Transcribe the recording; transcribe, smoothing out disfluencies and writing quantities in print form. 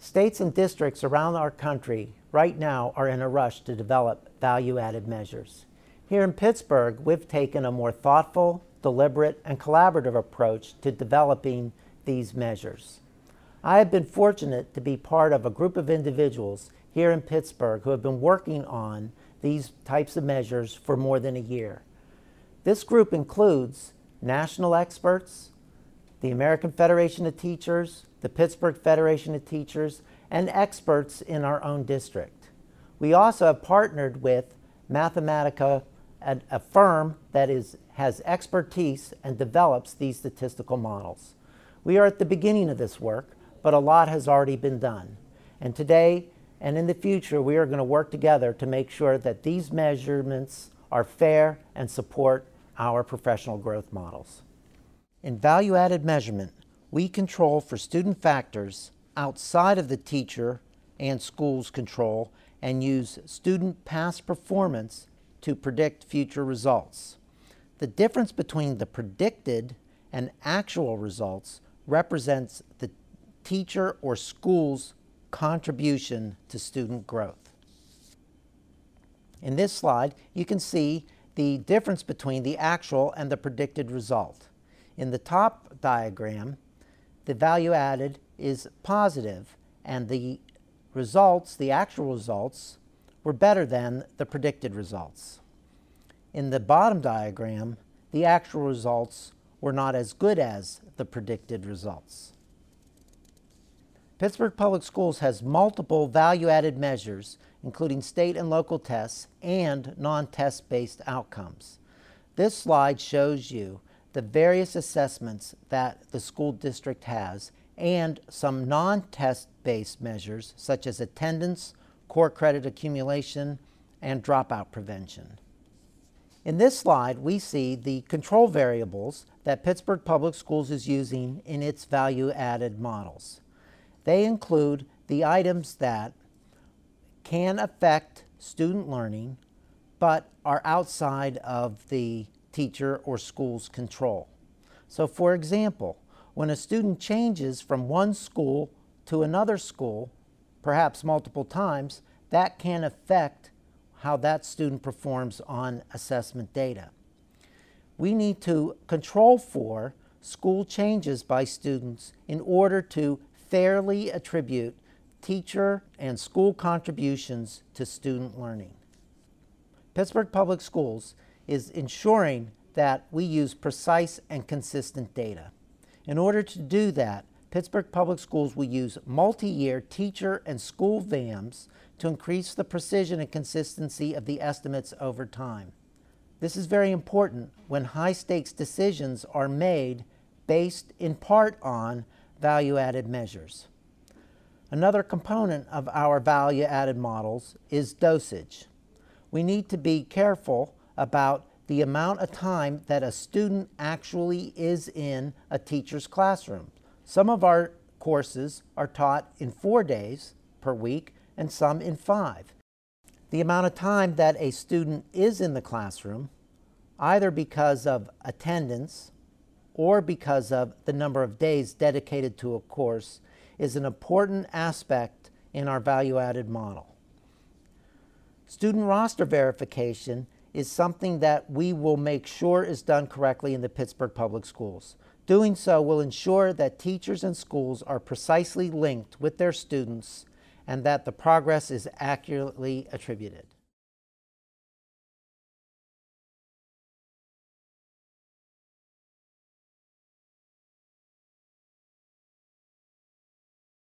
States and districts around our country right now are in a rush to develop value-added measures. Here in Pittsburgh, we've taken a more thoughtful, deliberate, and collaborative approach to developing these measures. I have been fortunate to be part of a group of individuals here in Pittsburgh who have been working on these types of measures for more than a year. This group includes national experts, the American Federation of Teachers, the Pittsburgh Federation of Teachers, and experts in our own district. We also have partnered with Mathematica, a firm that has expertise and develops these statistical models. We are at the beginning of this work, but a lot has already been done. And today and in the future, we are going to work together to make sure that these measurements are fair and support our professional growth models. In value-added measurement, we control for student factors outside of the teacher and school's control and use student past performance to predict future results. The difference between the predicted and actual results represents the teacher or school's contribution to student growth. In this slide, you can see the difference between the actual and the predicted result. In the top diagram, the value added is positive, and the results, the actual results, were better than the predicted results. In the bottom diagram, the actual results were not as good as the predicted results. Pittsburgh Public Schools has multiple value-added measures, including state and local tests and non-test based outcomes. This slide shows you the various assessments that the school district has and some non-test based measures such as attendance, core credit accumulation, and dropout prevention. In this slide, we see the control variables that Pittsburgh Public Schools is using in its value-added models. They include the items that can affect student learning but are outside of the teacher or school's control. So for example, when a student changes from one school to another school, perhaps multiple times, that can affect how that student performs on assessment data. We need to control for school changes by students in order to fairly attribute teacher and school contributions to student learning. Pittsburgh Public Schools is ensuring that we use precise and consistent data. In order to do that, Pittsburgh Public Schools will use multi-year teacher and school VAMs to increase the precision and consistency of the estimates over time. This is very important when high-stakes decisions are made based in part on value-added measures. Another component of our value-added models is dosage. We need to be careful about the amount of time that a student actually is in a teacher's classroom. Some of our courses are taught in 4 days per week and some in 5. The amount of time that a student is in the classroom, either because of attendance or because of the number of days dedicated to a course, is an important aspect in our value-added model. Student roster verification is something that we will make sure is done correctly in the Pittsburgh Public Schools. Doing so will ensure that teachers and schools are precisely linked with their students and that the progress is accurately attributed.